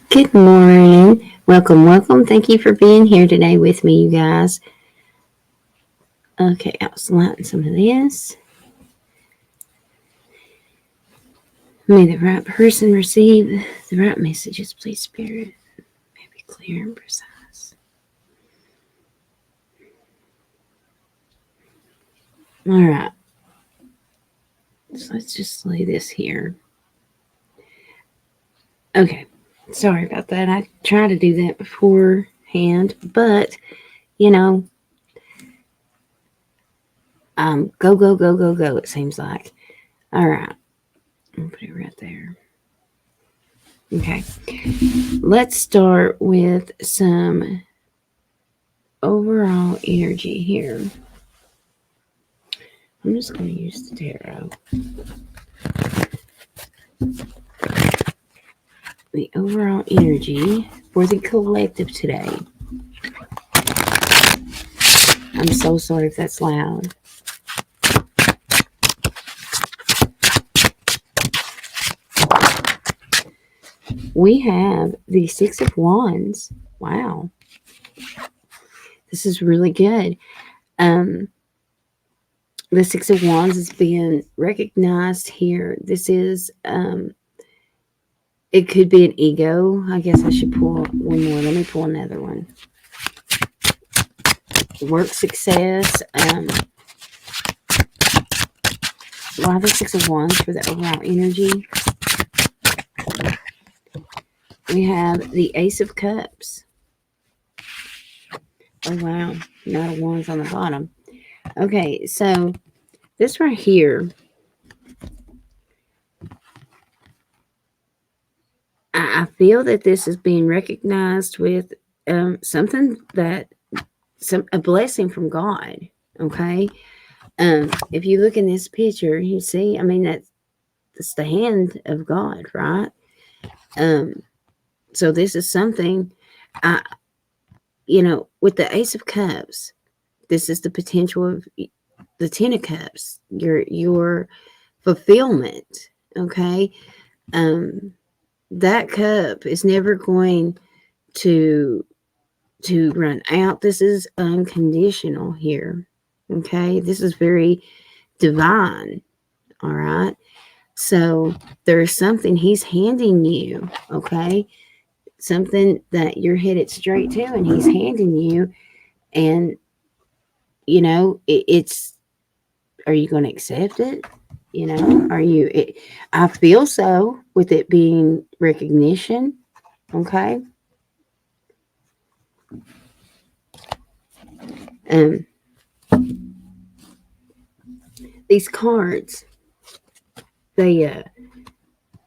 Good morning. Welcome, welcome. Thank you for being here today with me, you guys. Okay, I'll slide some of this. May the right person receive the right messages, please, Spirit. May be clear and precise. All right. So let's just lay this here. Okay. Sorry about that. I tried to do that beforehand, but, you know, go, go, go, go, go, it seems like. All right. I'll put it right there. Okay. Let's start with some overall energy here. I'm just going to use the tarot. The overall energy for the collective today. I'm so sorry if that's loud. We have the Six of Wands. Wow. This is really good. The Six of Wands is being recognized here. This is, it could be an ego. I guess I should pull one more. Let me pull another one. Work success. Why the Six of Wands for the overall energy? We have the Ace of Cups. Oh, wow. Knight of Wands on the bottom. Okay, so this right here, I feel that this is being recognized with something that, a blessing from God, okay? If you look in this picture, you see, I mean, that's the hand of God, right? So this is something, with the Ace of Cups, this is the potential of the Ten of Cups, your fulfillment, okay? That cup is never going to run out. This is unconditional here, okay? This is very divine, all right? So there's something he's handing you, okay? Something that you're headed straight to, and he's handing you, and it's, are you going to accept it? Are you, I feel so with it being recognition, okay? These cards, they,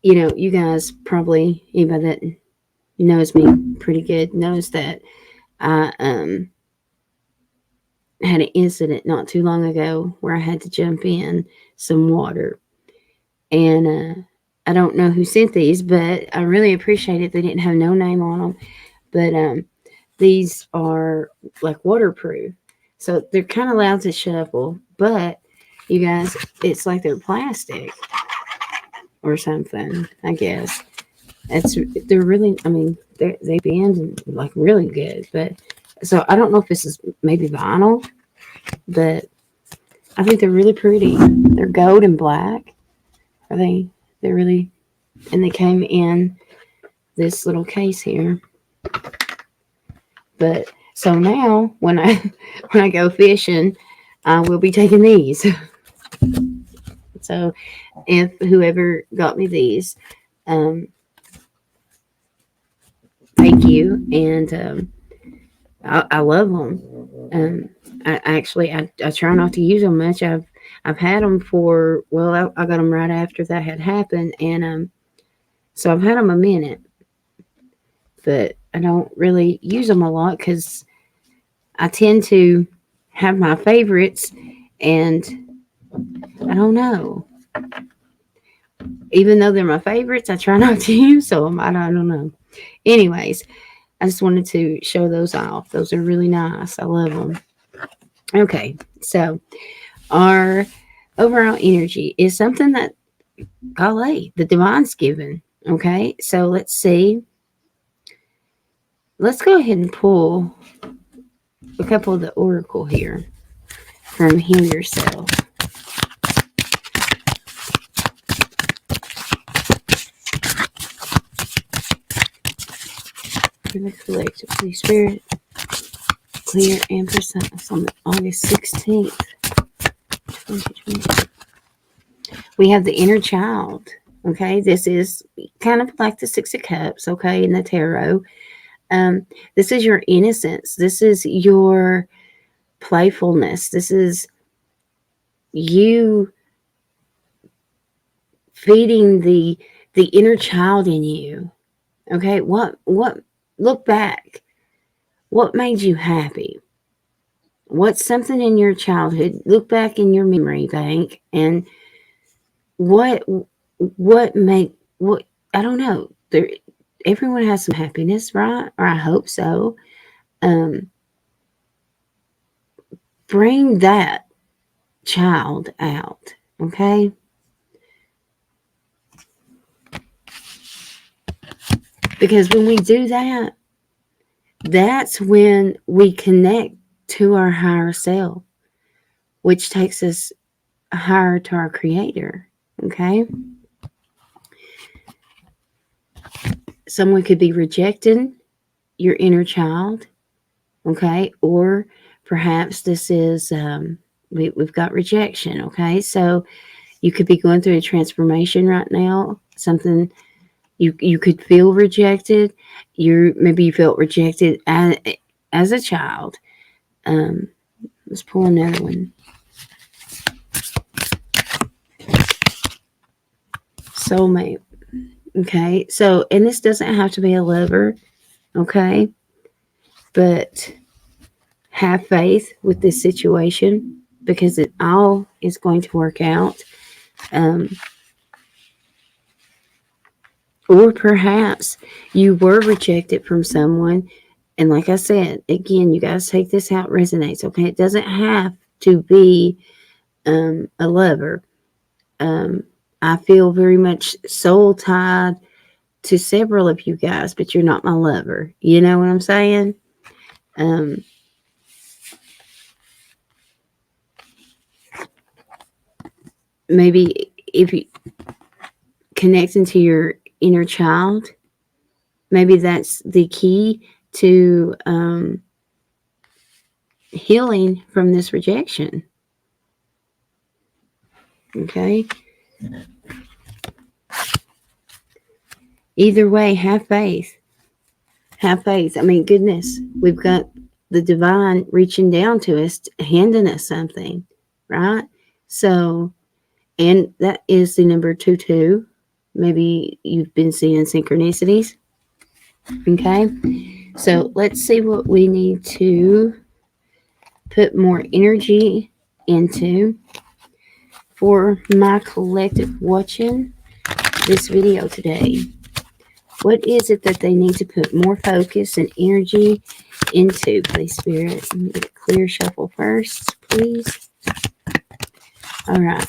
you guys probably, anybody that knows me pretty good knows that I had an incident not too long ago where I had to jump in some water. And I don't know who sent these, but I really appreciate it. They didn't have no name on them. But these are like waterproof. So they're kind of loud to shuffle. But, you guys, it's like they're plastic or something, I guess. They're really, I mean, they bend like really good. But so I don't know if this is maybe vinyl, but I think they're really pretty. They're gold and black. They're really, and they came in this little case here. But so now when I go fishing, I will be taking these. So if whoever got me these, thank you, and I love them. I try not to use them much. I've had them for, well, I got them right after that had happened, and so I've had them a minute, but I don't really use them a lot because I tend to have my favorites, and I don't know. Even though they're my favorites, I try not to use them. I don't know. Anyways, I just wanted to show those off. Those are really nice. I love them. Okay, so our overall energy is something that, golly, the divine's given. Okay, so let's see let's go ahead and pull a couple of the oracle here from Heal Yourself. For the collective, please, Spirit, clear and precise on August 16th, 2020. We have the inner child. Okay, this is kind of like the Six of Cups, okay, in the tarot. This is your innocence. This is your playfulness. This is you feeding the inner child in you. Okay, what look back. What made you happy? What's something in your childhood? Look back in your memory bank and what I don't know. Everyone has some happiness, right? Or I hope so. Bring that child out, okay? Because when we do that, that's when we connect to our higher self, which takes us higher to our Creator, okay? Someone could be rejecting your inner child, okay? Or perhaps this is, we've got rejection, okay? So you could be going through a transformation right now, something you could feel rejected. Maybe you felt rejected as a child. Let's pull another one. Soulmate. Okay, so, and this doesn't have to be a lover, okay? But have faith with this situation because it all is going to work out. Or perhaps you were rejected from someone. And like I said, again, you guys take this how it resonates, okay? It doesn't have to be a lover. I feel very much soul tied to several of you guys, but you're not my lover. You know what I'm saying? Maybe if you connecting to your inner child, maybe that's the key to healing from this rejection. Okay? Either way, have faith. Have faith. I mean, goodness, we've got the divine reaching down to us, handing us something, right? So, and that is the number 22. Maybe you've been seeing synchronicities. Okay? So, let's see what we need to put more energy into for my collective watching this video today. What is it that they need to put more focus and energy into, please, Spirit? Let me get a clear shuffle first, please. All right.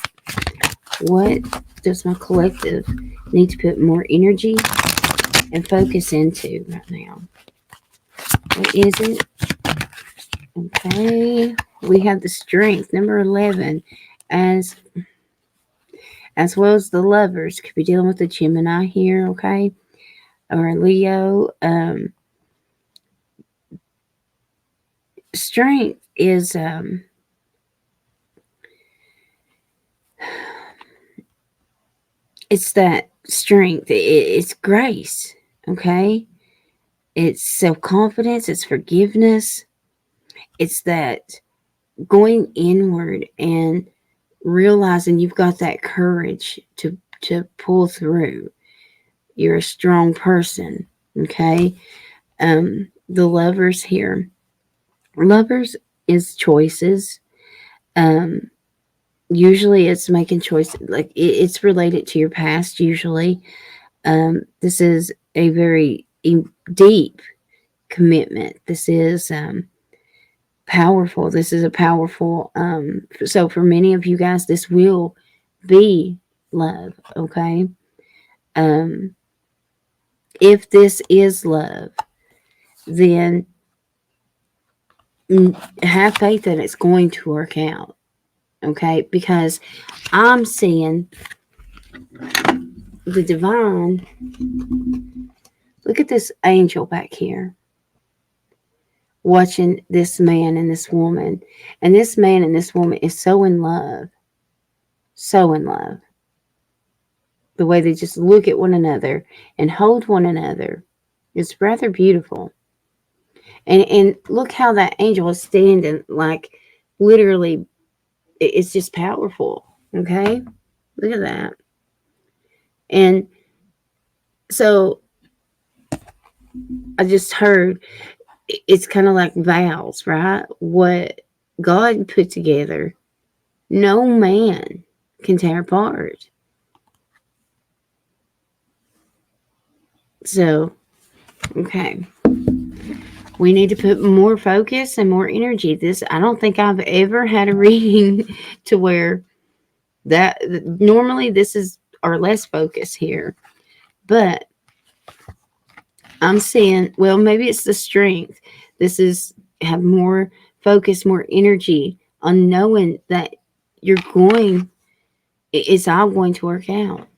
What does my collective need to put more energy and focus into right now? What is it? Okay. We have the Strength, number 11, as well as the Lovers. Could be dealing with the Gemini here, okay? Or Leo. Strength is it's that strength. It's grace, okay? It's self-confidence. It's forgiveness. It's that going inward and realizing you've got that courage to pull through. You're a strong person, okay? The Lovers here. Lovers is choices. Usually it's making choices, like it's related to your past usually. This is a very deep commitment. This is powerful. This is a powerful, so for many of you guys, this will be love, okay? If this is love, then have faith that it's going to work out. Okay? Because I'm seeing the divine. Look at this angel back here watching this man and this woman. And this man and this woman is so in love. So in love. The way they just look at one another and hold one another is rather beautiful. And look how that angel is standing, like literally, it's just powerful. Okay? Look at that. And so I just heard it's kind of like vows, right? What God put together, no man can tear apart. So, okay. We need to put more focus and more energy. I don't think I've ever had a reading to where that normally this is our less focus here. But I'm saying, well, maybe it's the strength. This is have more focus, more energy on knowing that it's all going to work out.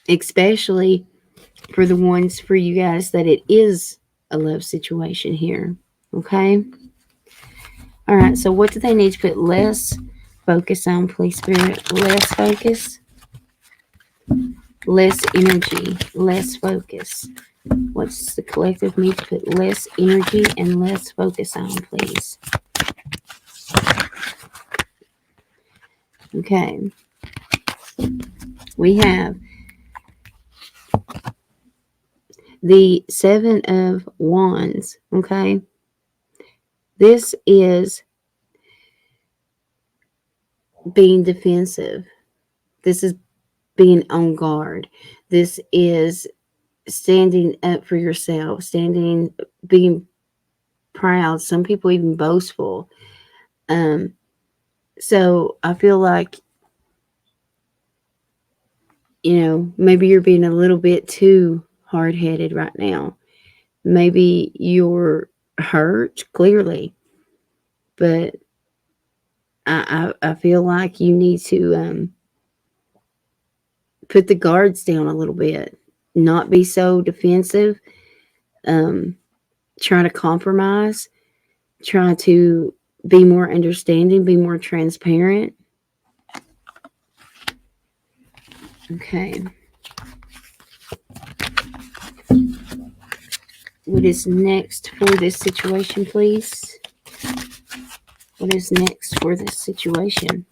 Especially for the ones for you guys that it is a love situation here. Okay? All right, so what do they need to put less focus on, please, Spirit? Less focus, less energy, less focus. What's the collective need to put less energy and less focus on, please? Okay. We have the Seven of Wands, okay? This is being defensive. This is being on guard. This is standing up for yourself, being proud. Some people even boastful. So I feel like, maybe you're being a little bit too hard-headed right now. Maybe you're hurt, clearly, but I feel like you need to put the guards down a little bit, not be so defensive, try to compromise, try to be more understanding, be more transparent. Okay. What is next for this situation, please? What is next for this situation?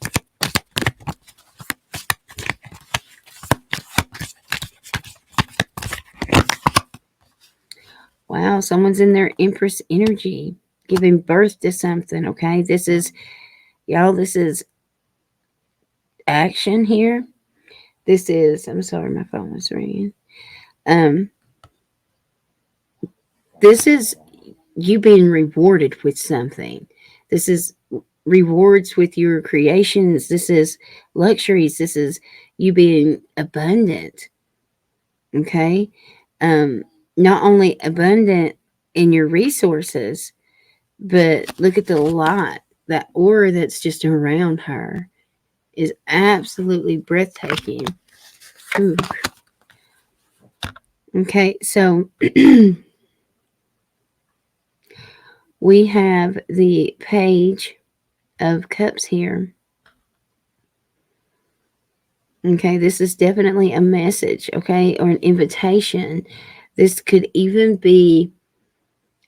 Wow, someone's in their Empress energy, giving birth to something, okay? This is action here. I'm sorry, my phone was ringing. This is you being rewarded with something. This is rewards with your creations. This is luxuries. This is you being abundant. Okay? Not only abundant in your resources, but look at the light. That aura that's just around her is absolutely breathtaking. Ooh. Okay, so we have the Page of Cups here. Okay, this is definitely a message, okay, or an invitation. This could even be,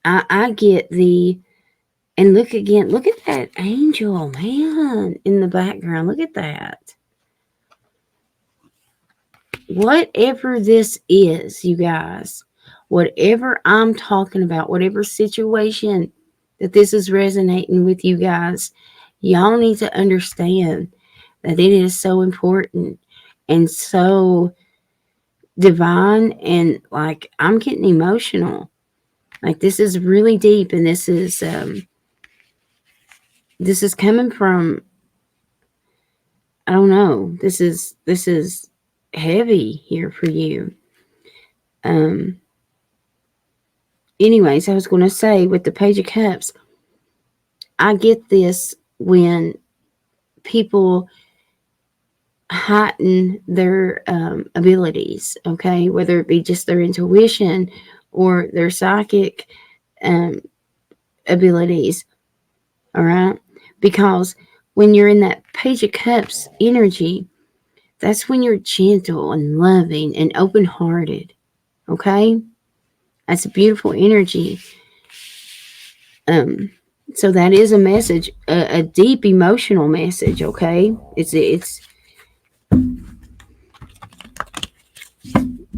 I get and look again, look at that angel, man, in the background. Look at that. Whatever this is, you guys, whatever I'm talking about, whatever situation that this is resonating with you guys, y'all need to understand that it is so important and so divine, and like I'm getting emotional. Like this is really deep, and this is coming from, I don't know, this is heavy here for you. Anyways, I was going to say with the Page of Cups, I get this when people heighten their abilities, okay, whether it be just their intuition or their psychic abilities, all right? Because when you're in that Page of Cups energy, that's when you're gentle and loving and open-hearted, okay? That's a beautiful energy. So that is a message, a deep emotional message, okay? It's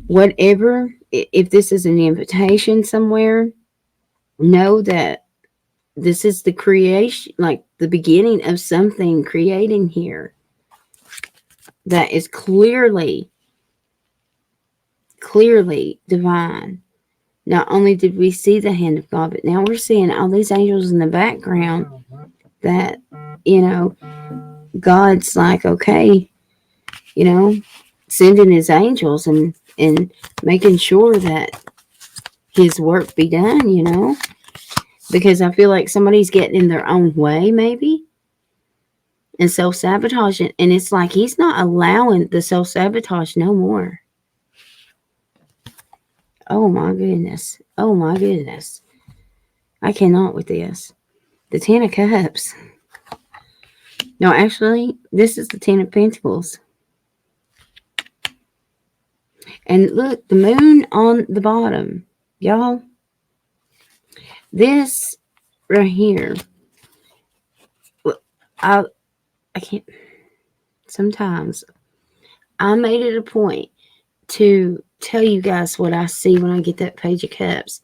whatever. If this is an invitation somewhere, know that this is the creation, like the beginning of something creating here that is clearly divine. Not only did we see the hand of God, but now we're seeing all these angels in the background that, God's like, okay, sending his angels and making sure that his work be done, because I feel like somebody's getting in their own way maybe and self-sabotaging, and it's like he's not allowing the self-sabotage no more. Oh my goodness. I cannot with this. The Ten of Cups. No, actually, this is the Ten of Pentacles. And look, the moon on the bottom. Y'all, this right here, I can't, sometimes I made it a point to tell you guys what I see when I get that Page of Cups.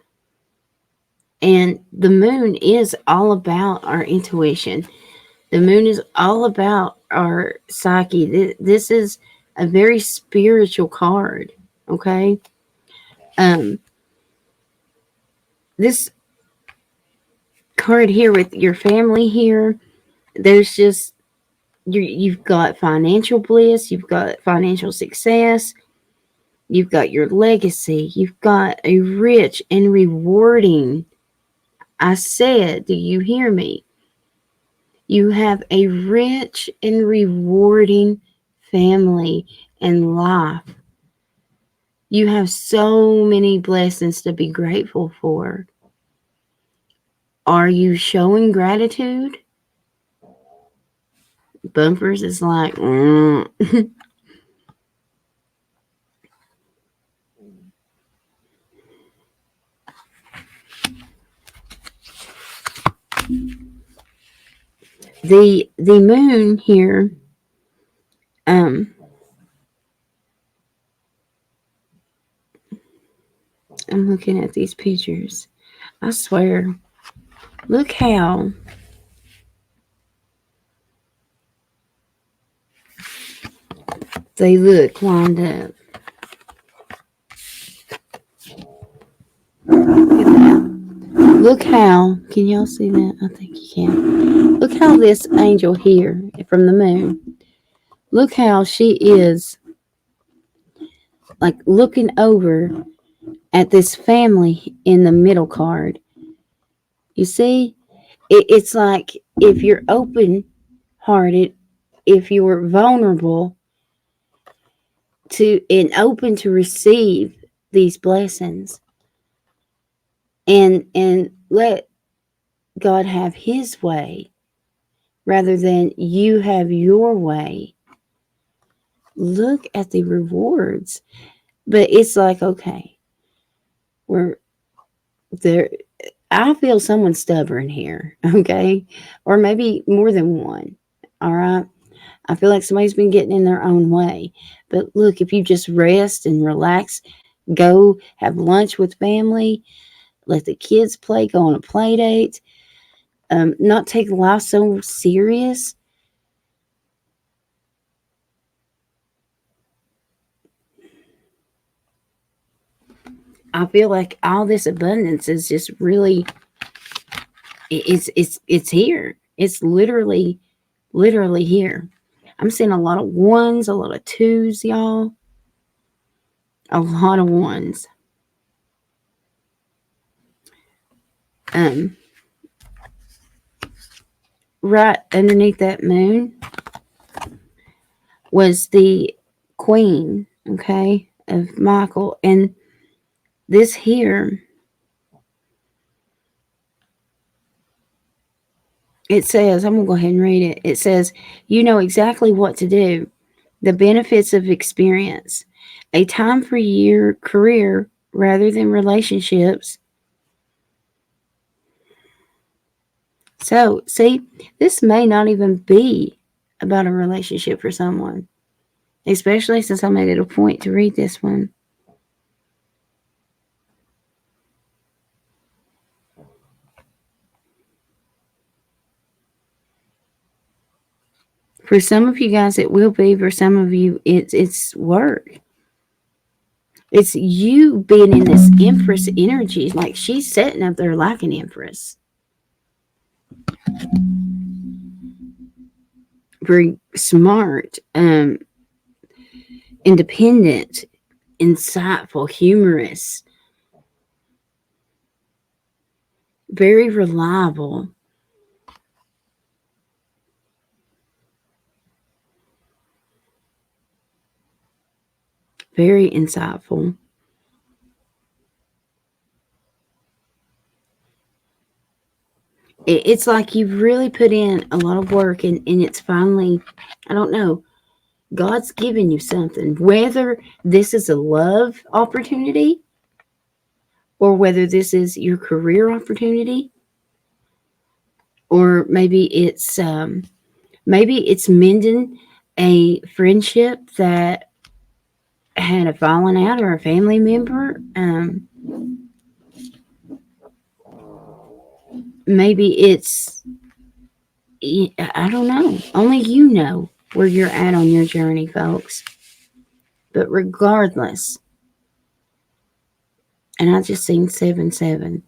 And the moon is all about our intuition. The moon is all about our psyche. This is a very spiritual card, okay? This card here with your family here, there's just, you've got financial bliss, you've got financial success, you've got your legacy, you've got a rich and rewarding, I said, do you hear me? You have a rich and rewarding family and life. You have so many blessings to be grateful for. Are you showing gratitude? Bumpers is like, The moon here, I'm looking at these pictures. I swear, look how they look lined up. Look at that. Look how, can y'all see that? I think you can. Look how this angel here from the moon, look how she is like looking over at this family in the middle card. You see, it's like if you're open-hearted, if you're vulnerable to and open to receive these blessings, and let God have his way rather than you have your way. Look at the rewards. But it's like, okay, we're there. I feel someone stubborn here, okay? Or maybe more than one, all right? I feel like somebody's been getting in their own way. But look, if you just rest and relax, go have lunch with family, let the kids play, go on a play date, not take life so serious. I feel like all this abundance is just really, it's here. It's literally here. I'm seeing a lot of ones, a lot of twos, y'all. A lot of ones. right underneath that moon was the queen, okay, of Michael. And this here, it says, I'm going to go ahead and read it. It says, you know exactly what to do. The benefits of experience. A time for your career rather than relationships. So, see, this may not even be about a relationship for someone, especially since I made it a point to read this one. For some of you guys, it will be. For some of you, it's work. It's you being in this Empress energy. Like, she's sitting up there like an Empress. Very smart, independent, insightful, humorous, very reliable. Very insightful. It's like you've really put in a lot of work, and it's finally, I don't know, God's given you something. Whether this is a love opportunity or whether this is your career opportunity, or maybe it's mending a friendship that had a falling out, or a family member. Maybe it's, I don't know. Only you know where you're at on your journey, folks. But regardless, and I just seen 7-7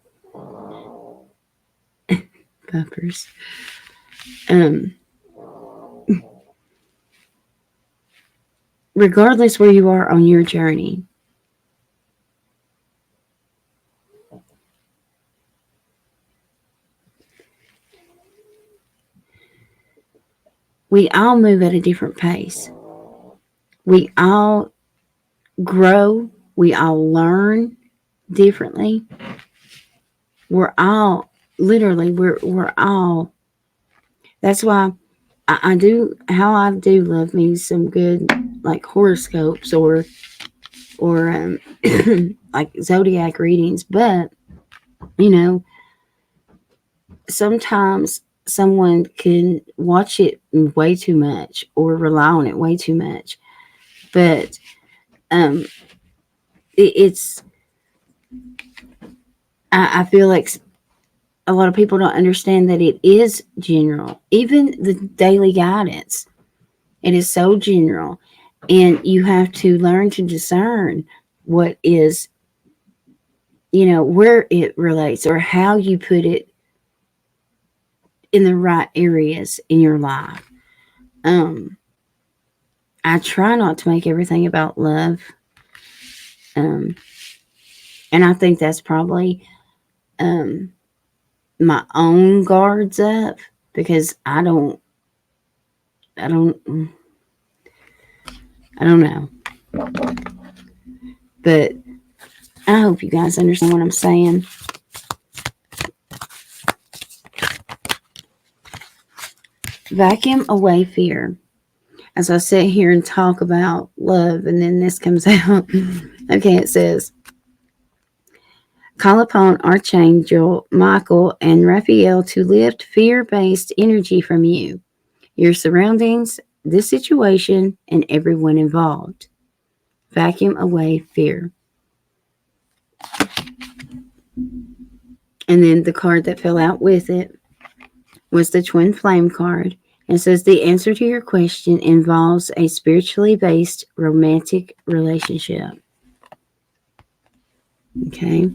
puppers. Regardless where you are on your journey, we all move at a different pace. We all grow. We all learn differently. We're all, literally, we're all. That's why I do love me some good, like, horoscopes or like zodiac readings. But, you know, sometimes someone can watch it way too much or rely on it way too much. But it's, I feel like a lot of people don't understand that it is general. Even the daily guidance, it is so general. And you have to learn to discern what is, where it relates, or how you put it in the right areas in your life. I try not to make everything about love. And I think that's probably my own guards up, because I don't know. But I hope you guys understand what I'm saying. Vacuum away fear. As I sit here and talk about love, and then this comes out. Okay, it says, call upon Archangel Michael and Raphael to lift fear-based energy from you, your surroundings, this situation, and everyone involved. Vacuum away fear. And then the card that fell out with it was the Twin Flame card. It says the answer to your question involves a spiritually based romantic relationship. Okay,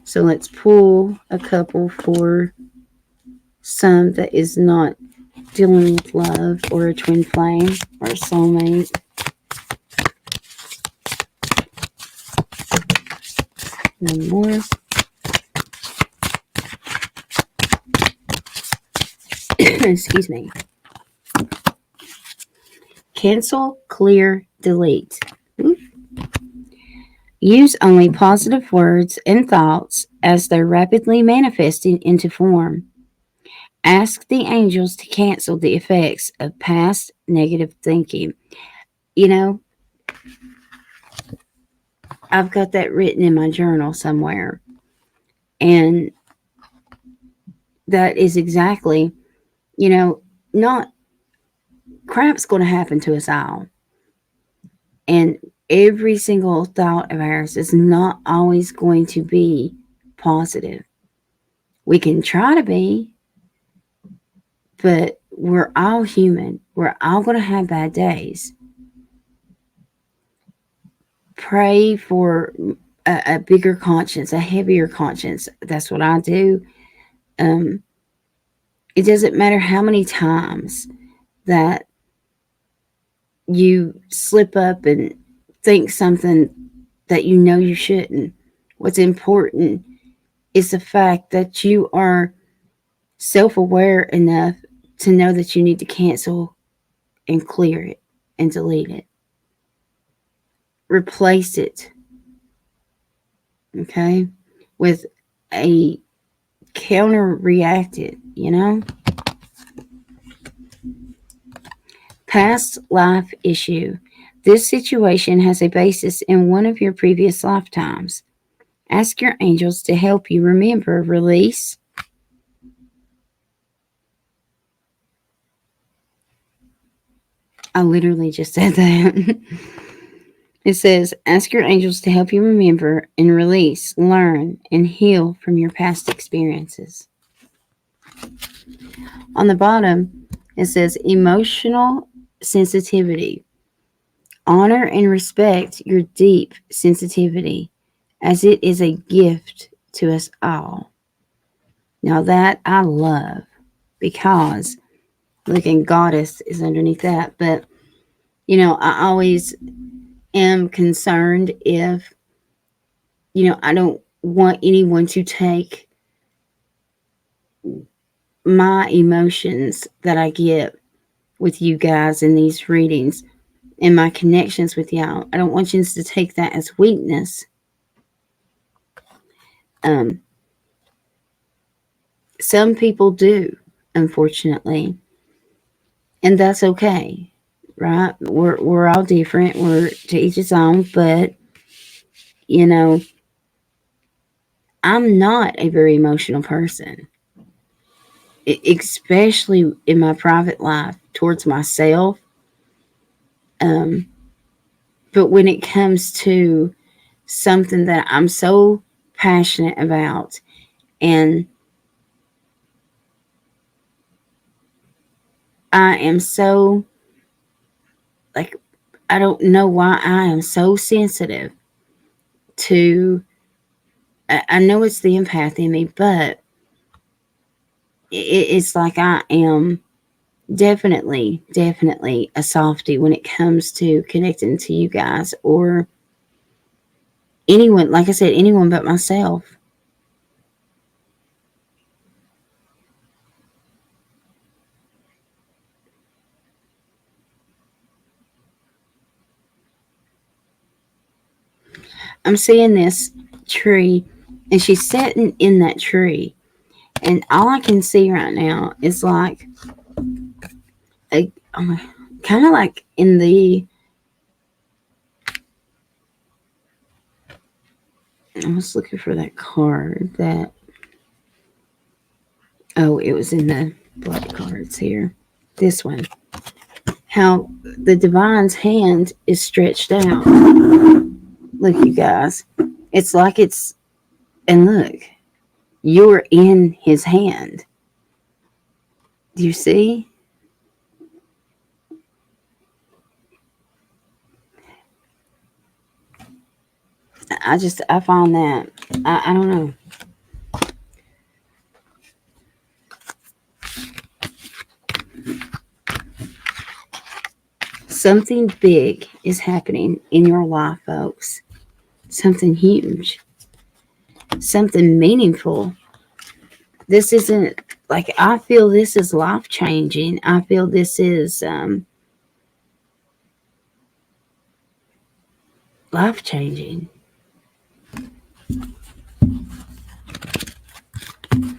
so let's pull a couple for some that is not dealing with love or a twin flame or a soulmate. One more. excuse me. Cancel, clear, delete. Use only positive words and thoughts as they're rapidly manifesting into form. Ask the angels to cancel the effects of past negative thinking. You know, I've got that written in my journal somewhere. And that is exactly, not crap's going to happen to us all. And every single thought of ours is not always going to be positive. We can try to be, but we're all human. We're all going to have bad days. Pray for a bigger conscience, a heavier conscience. That's what I do. It doesn't matter how many times that you slip up and think something that you know you shouldn't. What's important is the fact that you are self-aware enough to know that you need to cancel and clear it and delete it. Replace it, okay, with a counter-reacted, Past life issue. This situation has a basis in one of your previous lifetimes. Ask your angels to help you remember, release. I literally just said that. It says, ask your angels to help you remember and release, learn, and heal from your past experiences. On the bottom, it says, emotional sensitivity. Honor and respect your deep sensitivity, as it is a gift to us all. Now that I love, because looking goddess is underneath that. But, I always am concerned if, I don't want anyone to take my emotions that I get with you guys in these readings and my connections with y'all. I don't want you to take that as weakness. Some people do, unfortunately. And that's okay, right? We're all different. We're to each his own. But, I'm not a very emotional person, especially in my private life towards myself. But when it comes to something that I'm so passionate about, and I am so, I don't know why I am so sensitive to, I know it's the empath in me, but it's like I am definitely a softie when it comes to connecting to you guys or anyone, like I said, anyone but myself. I'm seeing this tree, and she's sitting in that tree, and all I can see right now is like a kind of like in the, I was looking for that card that, it was in the black cards here. This one. How the divine's hand is stretched out. Look, you guys. It's like it's, and look, you're in his hand. Do you see? I find that, I don't know. Something big is happening in your life, folks. Something huge. Something meaningful. This isn't like, I feel this is life changing. I feel this is life changing.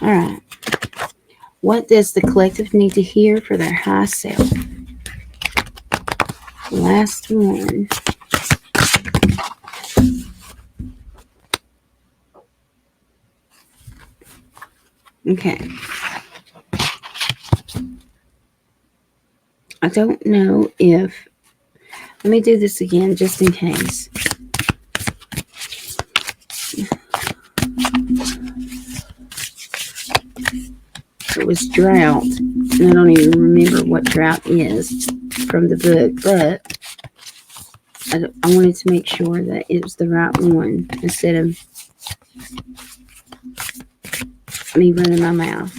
All right. What does the collective need to hear for their high self? Last one. Okay. I don't know if. Let me do this again just in case. It was drought, and I don't even remember what drought is from the book, but I wanted to make sure that it was the right one instead of me running my mouth.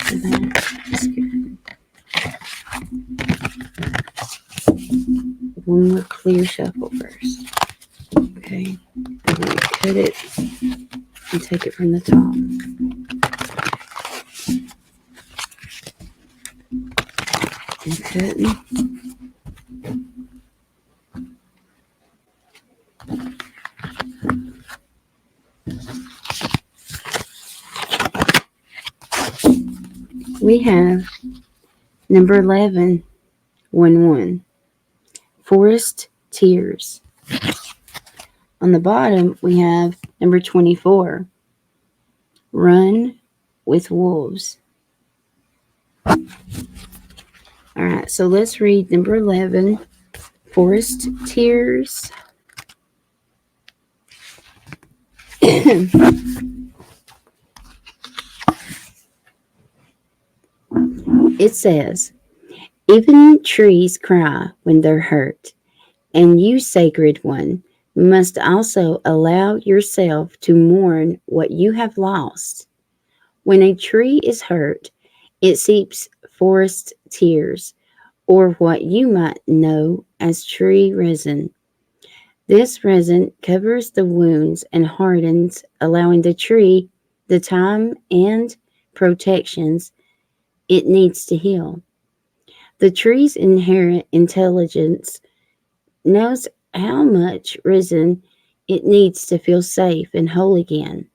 So that's good. One more clear shuffle first. Okay. I'm going to cut it and take it from the top. And cutting. We have number 11, 1-1. Forest Tears. On the bottom, we have number 24, Run with Wolves. All right, so let's read number 11, Forest Tears. It says, even trees cry when they're hurt, and you, sacred one, must also allow yourself to mourn what you have lost. When a tree is hurt, it seeps forest tears, or what you might know as tree resin. This resin covers the wounds and hardens, allowing the tree the time and protections it needs to heal. The tree's inherent intelligence knows how much resin it needs to feel safe and whole again.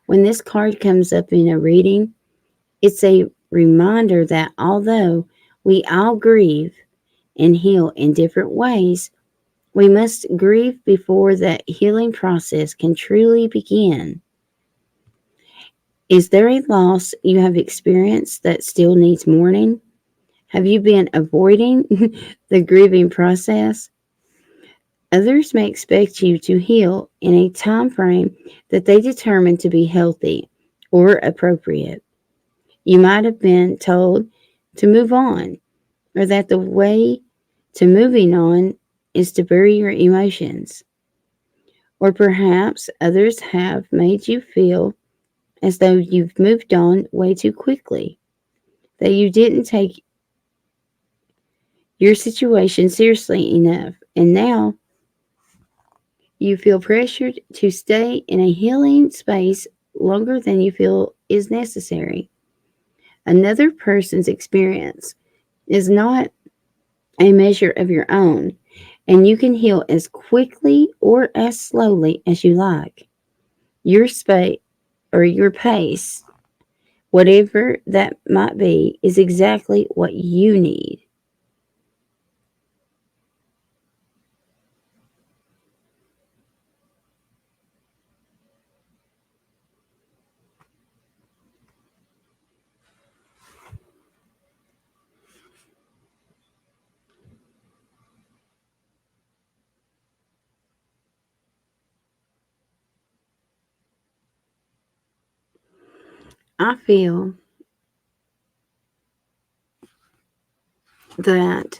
When this card comes up in a reading, it's a reminder that although we all grieve and heal in different ways, we must grieve before that healing process can truly begin. Is there a loss you have experienced that still needs mourning? Have you been avoiding the grieving process? Others may expect you to heal in a time frame that they determine to be healthy or appropriate. You might have been told to move on, or that the way to moving on is to bury your emotions. Or perhaps others have made you feel as though you've moved on way too quickly, that you didn't take your situation seriously enough, and now you feel pressured to stay in a healing space longer than you feel is necessary. Another person's experience is not a measure of your own, and you can heal as quickly or as slowly as you like. Your space or your pace, whatever that might be, is exactly what you need. I feel that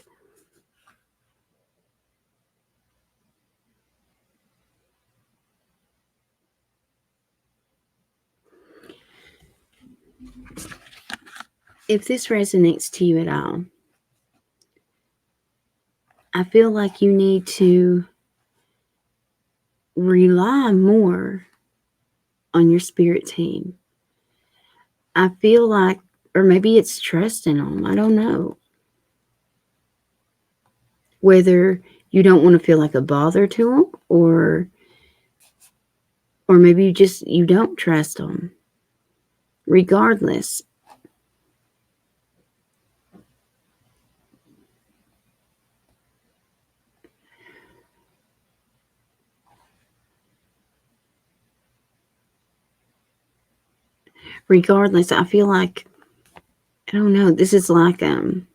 if this resonates to you at all, I feel like you need to rely more on your spirit team. I feel like, or maybe it's trusting them. I don't know. Whether you don't want to feel like a bother to them, or maybe you don't trust them. Regardless, I feel like, I don't know, this is like the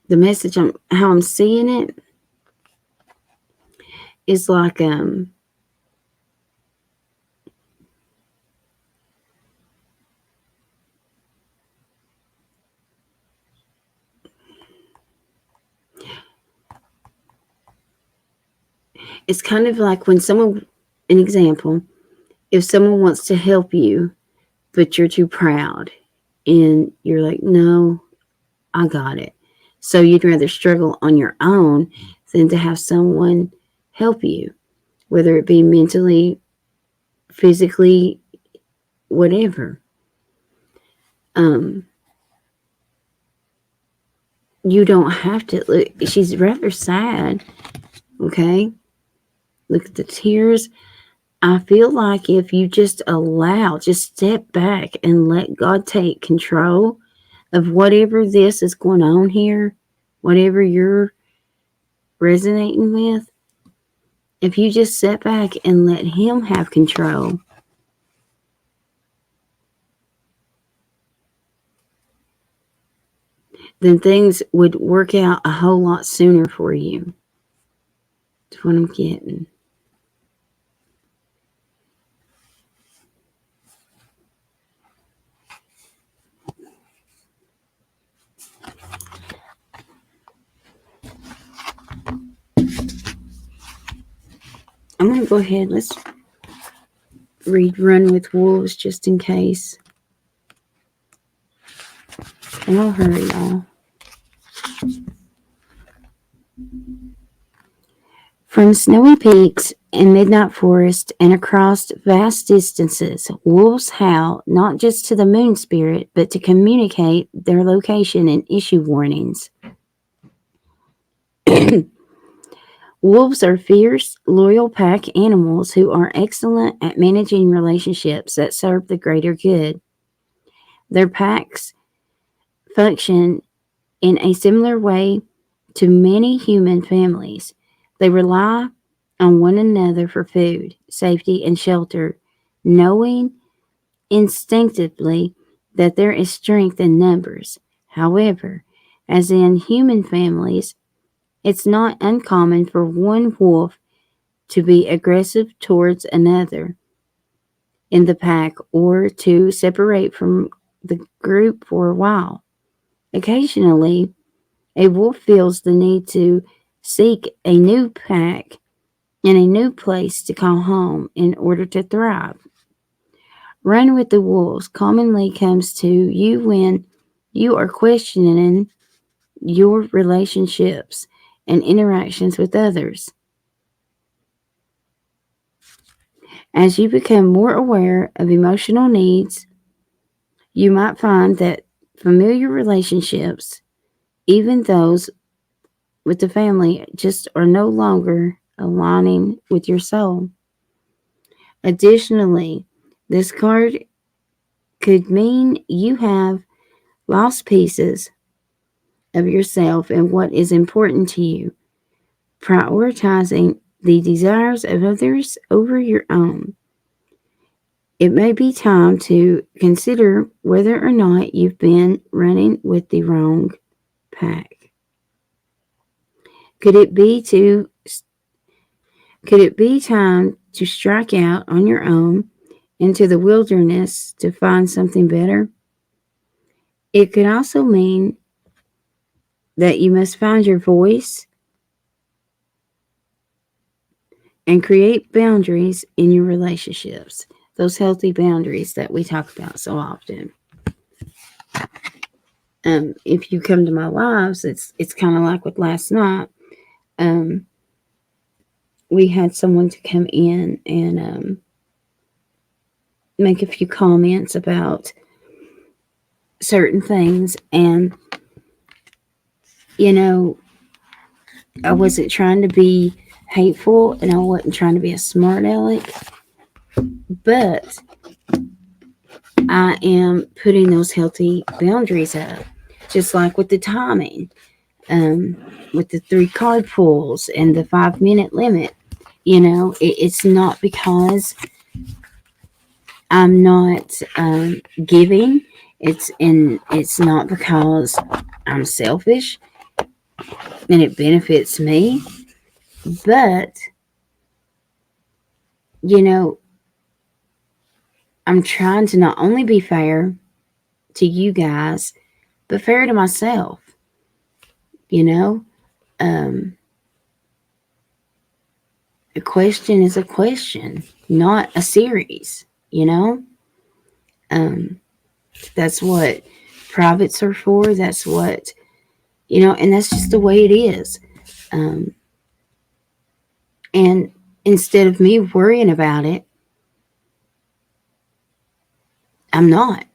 message, how I'm seeing it is like it's kind of like when someone, an example, if someone wants to help you, but you're too proud and you're like, no, I got it. So you'd rather struggle on your own than to have someone help you, whether it be mentally, physically, whatever. You don't have to. Look, she's rather sad. Okay. Look at the tears. I feel like if you just step back and let God take control of whatever this is going on here, whatever you're resonating with, if you just sit back and let Him have control, then things would work out a whole lot sooner for you. That's what I'm getting. I'm going to go ahead. Let's read Run with Wolves just in case. And I'll hurry, y'all. From snowy peaks and midnight forest and across vast distances, wolves howl not just to the moon spirit, but to communicate their location and issue warnings. Wolves are fierce, loyal pack animals who are excellent at managing relationships that serve the greater good. Their packs function in a similar way to many human families. They rely on one another for food, safety, and shelter, knowing instinctively that there is strength in numbers. However, as in human families, it's not uncommon for one wolf to be aggressive towards another in the pack or to separate from the group for a while. Occasionally, a wolf feels the need to seek a new pack and a new place to call home in order to thrive. Run with the wolves commonly comes to you when you are questioning your relationships and interactions with others. As you become more aware of emotional needs, you might find that familiar relationships, even those with the family, just are no longer aligning with your soul. Additionally, this card could mean you have lost pieces of yourself and what is important to you, prioritizing the desires of others over your own. It may be time to consider whether or not you've been running with the wrong pack. Could it be time to strike out on your own into the wilderness to find something better? It could also mean that you must find your voice and create boundaries in your relationships. Those healthy boundaries that we talk about so often. If you come to my lives, it's kind of like with last night. We had someone to come in and make a few comments about certain things. And, you know, I wasn't trying to be hateful and I wasn't trying to be a smart aleck, but I am putting those healthy boundaries up, just like with the timing, with the 3 card pulls and the 5-minute limit. You know, it's not because I'm not giving. It's not because I'm selfish and it benefits me, but you know, I'm trying to not only be fair to you guys, but fair to myself. You know, a question is a question, not a series. You know, um, that's what privates are for. That's what, you know, and that's just the way it is. Um, and instead of me worrying about it, I'm not.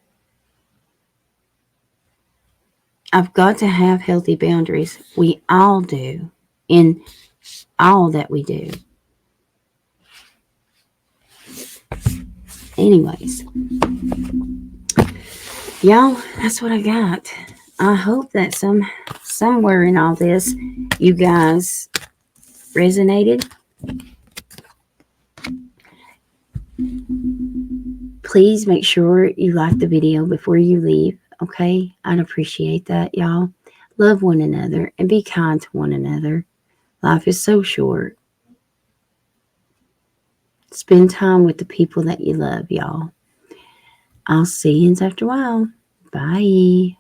I've got to have healthy boundaries. We all do in all that we do. Anyways, y'all, that's what I got. I hope that somewhere in all this you guys resonated. Please make sure you like the video before you leave, okay? I'd appreciate that, y'all. Love one another and be kind to one another. Life is so short. Spend time with the people that you love, y'all. I'll see you after a while. Bye.